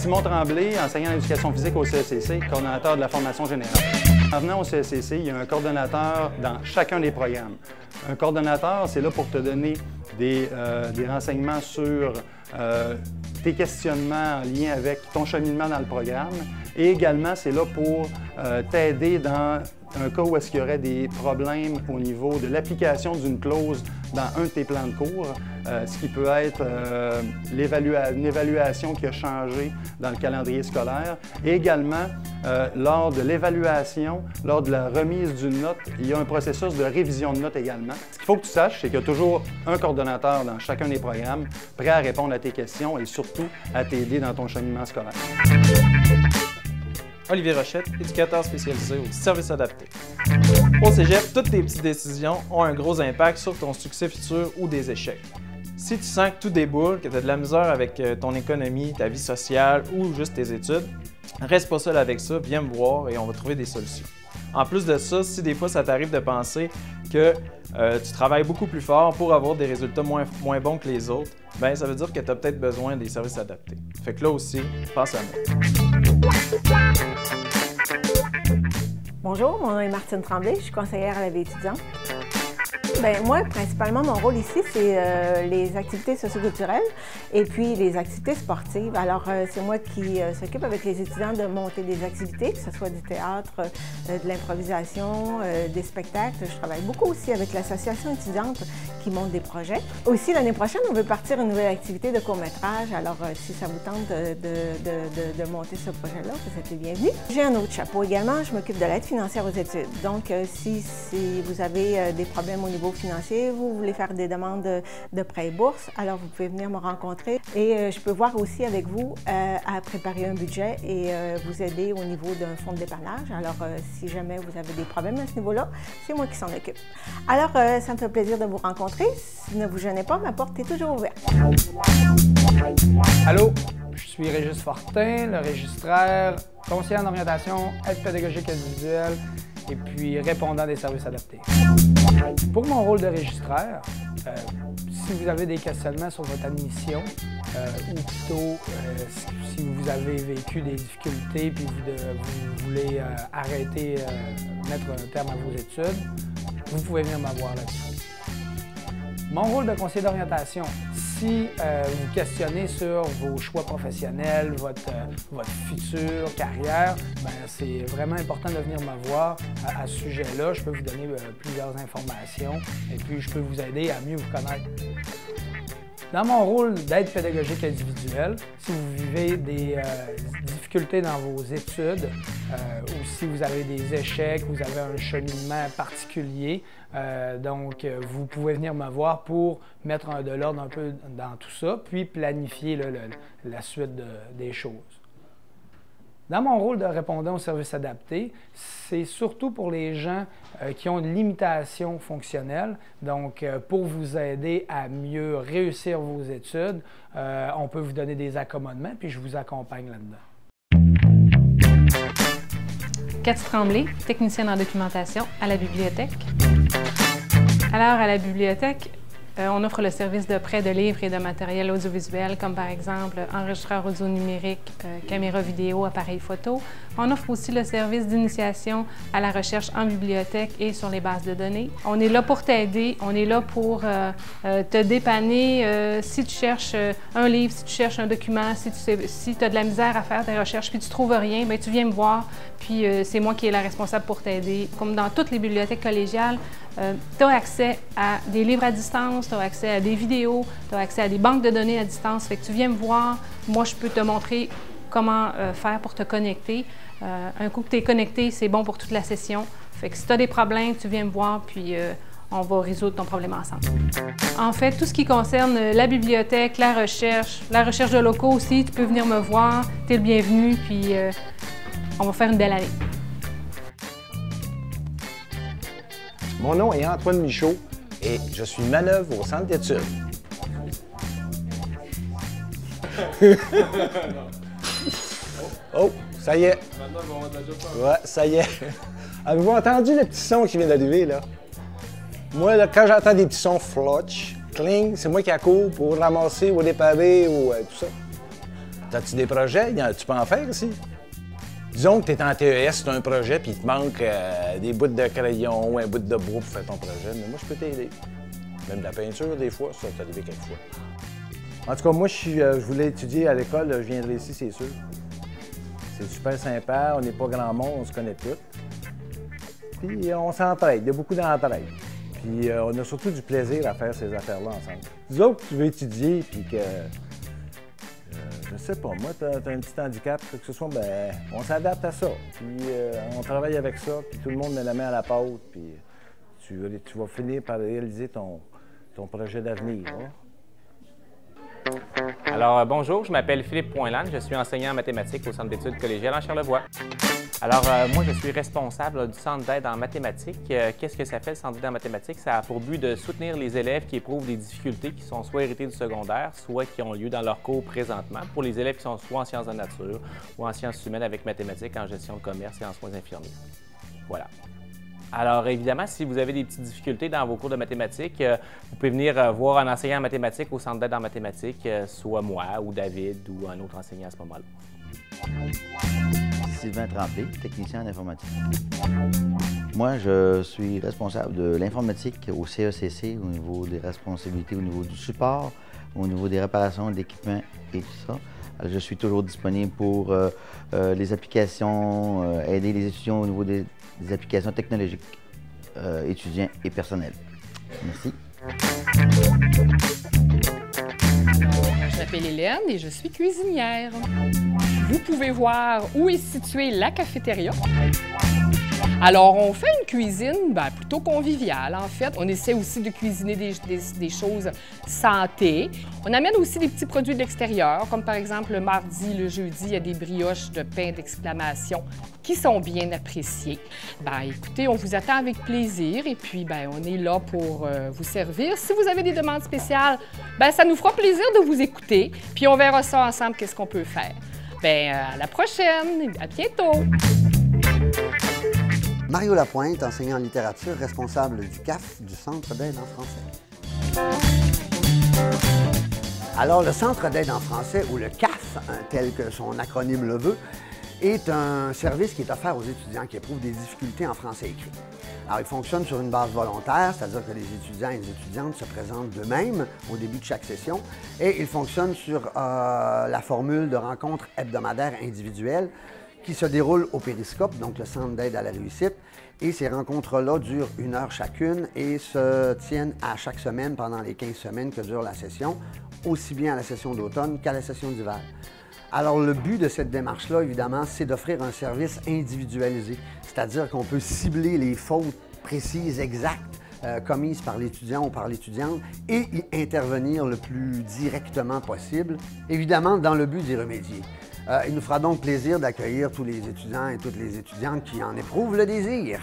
Simon Tremblay, enseignant en éducation physique au CECC, coordonnateur de la formation générale. En venant au CECC, il y a un coordonnateur dans chacun des programmes. Un coordonnateur, c'est là pour te donner des renseignements sur tes questionnements en lien avec ton cheminement dans le programme. Et également, c'est là pour t'aider dans un cas où est-ce qu'il y aurait des problèmes au niveau de l'application d'une clause dans un de tes plans de cours, ce qui peut être une évaluation qui a changé dans le calendrier scolaire. Et également, lors de l'évaluation, lors de la remise d'une note, il y a un processus de révision de notes également. Ce qu'il faut que tu saches, c'est qu'il y a toujours un coordonnateur dans chacun des programmes prêt à répondre à tes questions et surtout à t'aider dans ton cheminement scolaire. Olivier Rochette, éducateur spécialisé au service adapté. Au Cégep, toutes tes petites décisions ont un gros impact sur ton succès futur ou des échecs. Si tu sens que tout déboule, que tu as de la misère avec ton économie, ta vie sociale ou juste tes études, reste pas seul avec ça, viens me voir et on va trouver des solutions. En plus de ça, si des fois ça t'arrive de penser que tu travailles beaucoup plus fort pour avoir des résultats moins bons que les autres, bien ça veut dire que tu as peut-être besoin des services adaptés. Fait que là aussi, pense à moi. Bonjour, mon nom est Martine Tremblay, je suis conseillère à la vie étudiante. Bien, moi, principalement, mon rôle ici, c'est les activités socioculturelles et puis les activités sportives. Alors, c'est moi qui s'occupe avec les étudiants de monter des activités, que ce soit du théâtre, de l'improvisation, des spectacles. Je travaille beaucoup aussi avec l'association étudiante qui monte des projets. Aussi, l'année prochaine, on veut partir une nouvelle activité de court-métrage. Alors, si ça vous tente de monter ce projet-là, vous êtes les bienvenus. J'ai un autre chapeau également, je m'occupe de l'aide financière aux études. Donc, si vous avez des problèmes au niveau financier, vous voulez faire des demandes de prêts et bourses, alors vous pouvez venir me rencontrer et je peux voir aussi avec vous à préparer un budget et vous aider au niveau d'un fonds de dépannage. Alors, si jamais vous avez des problèmes à ce niveau-là, c'est moi qui s'en occupe. Alors, ça me fait plaisir de vous rencontrer. Ne vous gênez pas, ma porte est toujours ouverte. Allô, je suis Régis Fortin, le registraire, conseiller en orientation, aide pédagogique individuelle et puis répondant des services adaptés. Pour mon rôle de registraire, si vous avez des questionnements sur votre admission ou plutôt si vous avez vécu des difficultés puis vous voulez arrêter, mettre un terme à vos études, vous pouvez venir me voir là-dessus. Mon rôle de conseiller d'orientation, si vous questionnez sur vos choix professionnels, votre future carrière, c'est vraiment important de venir me voir à ce sujet-là. Je peux vous donner plusieurs informations et puis je peux vous aider à mieux vous connaître. Dans mon rôle d'aide pédagogique individuelle, si vous vivez des difficultés dans vos études ou si vous avez des échecs, vous avez un cheminement particulier, donc vous pouvez venir me voir pour mettre de l'ordre un peu dans tout ça, puis planifier la suite des choses. Dans mon rôle de répondant au service adapté, c'est surtout pour les gens qui ont une limitation fonctionnelle. Donc, pour vous aider à mieux réussir vos études, on peut vous donner des accommodements, puis je vous accompagne là-dedans. Cathy Tremblay, technicienne en documentation à la bibliothèque. Alors, à la bibliothèque, on offre le service de prêt de livres et de matériel audiovisuel, comme par exemple enregistreur audio numérique, caméra vidéo, appareil photo. On offre aussi le service d'initiation à la recherche en bibliothèque et sur les bases de données. On est là pour t'aider, on est là pour te dépanner si tu cherches un livre, si tu cherches un document, si tu as de la misère à faire tes recherches puis tu ne trouves rien, bien, tu viens me voir, puis c'est moi qui est la responsable pour t'aider. Comme dans toutes les bibliothèques collégiales, tu as accès à des livres à distance, tu as accès à des vidéos, tu as accès à des banques de données à distance. Fait que tu viens me voir, moi je peux te montrer comment faire pour te connecter. Un coup que tu es connecté, c'est bon pour toute la session. Fait que si tu as des problèmes, tu viens me voir, puis on va résoudre ton problème ensemble. En fait, tout ce qui concerne la bibliothèque, la recherche de locaux aussi, tu peux venir me voir, tu es le bienvenu, puis on va faire une belle année. Mon nom est Antoine Michaud et je suis manœuvre au centre d'études. Oh, ça y est. Ouais, ça y est. Avez-vous entendu le petit son qui vient d'arriver, là? Moi, là, quand j'entends des petits sons flotch, cling, c'est moi qui accours pour ramasser ou dépaver ou tout ça. As-tu des projets? Tu peux en faire aussi? Disons que tu es en TES, tu as un projet, puis il te manque des bouts de crayon ou un bout de bois pour faire ton projet. Mais moi, je peux t'aider. Même de la peinture, des fois, ça t'est arrivé quelquefois. En tout cas, moi, je voulais étudier à l'école, je viendrai ici, c'est sûr. C'est super sympa, on n'est pas grand monde, on se connaît tous. Puis on s'entraide, il y a beaucoup d'entraide. Puis on a surtout du plaisir à faire ces affaires-là ensemble. Disons que tu veux étudier, puis que, je sais pas, moi, tu as un petit handicap, que ce soit, ben, on s'adapte à ça. Puis on travaille avec ça, puis tout le monde met la main à la pâte, puis tu vas finir par réaliser ton projet d'avenir. Hein? Alors, bonjour, je m'appelle Philippe Poinlane, je suis enseignant en mathématiques au Centre d'études collégiales en Charlevoix. Alors, moi, je suis responsable du Centre d'aide en mathématiques. Qu'est-ce que ça fait, le Centre d'aide en mathématiques? Ça a pour but de soutenir les élèves qui éprouvent des difficultés qui sont soit héritées du secondaire, soit qui ont lieu dans leur cours présentement, pour les élèves qui sont soit en sciences de nature ou en sciences humaines avec mathématiques, en gestion de commerce et en soins infirmiers. Voilà. Alors, évidemment, si vous avez des petites difficultés dans vos cours de mathématiques, vous pouvez venir voir un enseignant en mathématiques au Centre d'aide en mathématiques, soit moi ou David ou un autre enseignant à ce moment-là. Sylvain Tremblay, technicien en informatique. Moi, je suis responsable de l'informatique au CECC au niveau des responsabilités, au niveau du support, au niveau des réparations, de l'équipement et tout ça. Alors, je suis toujours disponible pour les applications, aider les étudiants au niveau des applications technologiques, étudiants et personnels. Merci. Je m'appelle Hélène et je suis cuisinière. Vous pouvez voir où est située la cafétéria. Alors, on fait une cuisine plutôt conviviale, en fait. On essaie aussi de cuisiner des choses santé. On amène aussi des petits produits de l'extérieur, comme par exemple le mardi, le jeudi, il y a des brioches de pain d'exclamation qui sont bien appréciées. Écoutez, on vous attend avec plaisir et puis, on est là pour vous servir. Si vous avez des demandes spéciales, ça nous fera plaisir de vous écouter, puis on verra ça ensemble, qu'est-ce qu'on peut faire. À la prochaine, à bientôt! Mario Lapointe, enseignant en littérature, responsable du CAF, du Centre d'aide en français. Alors, le Centre d'aide en français, ou le CAF, tel que son acronyme le veut, est un service qui est offert aux étudiants qui éprouvent des difficultés en français écrit. Alors, il fonctionne sur une base volontaire, c'est-à-dire que les étudiants et les étudiantes se présentent d'eux-mêmes au début de chaque session, et il fonctionne sur la formule de rencontre hebdomadaire individuelle qui se déroule au Périscope, donc le Centre d'aide à la réussite. Et ces rencontres-là durent 1 heure chacune et se tiennent à chaque semaine pendant les 15 semaines que dure la session, aussi bien à la session d'automne qu'à la session d'hiver. Alors, le but de cette démarche-là, évidemment, c'est d'offrir un service individualisé, c'est-à-dire qu'on peut cibler les fautes précises, exactes, commises par l'étudiant ou par l'étudiante et y intervenir le plus directement possible, évidemment dans le but d'y remédier. Il nous fera donc plaisir d'accueillir tous les étudiants et toutes les étudiantes qui en éprouvent le désir.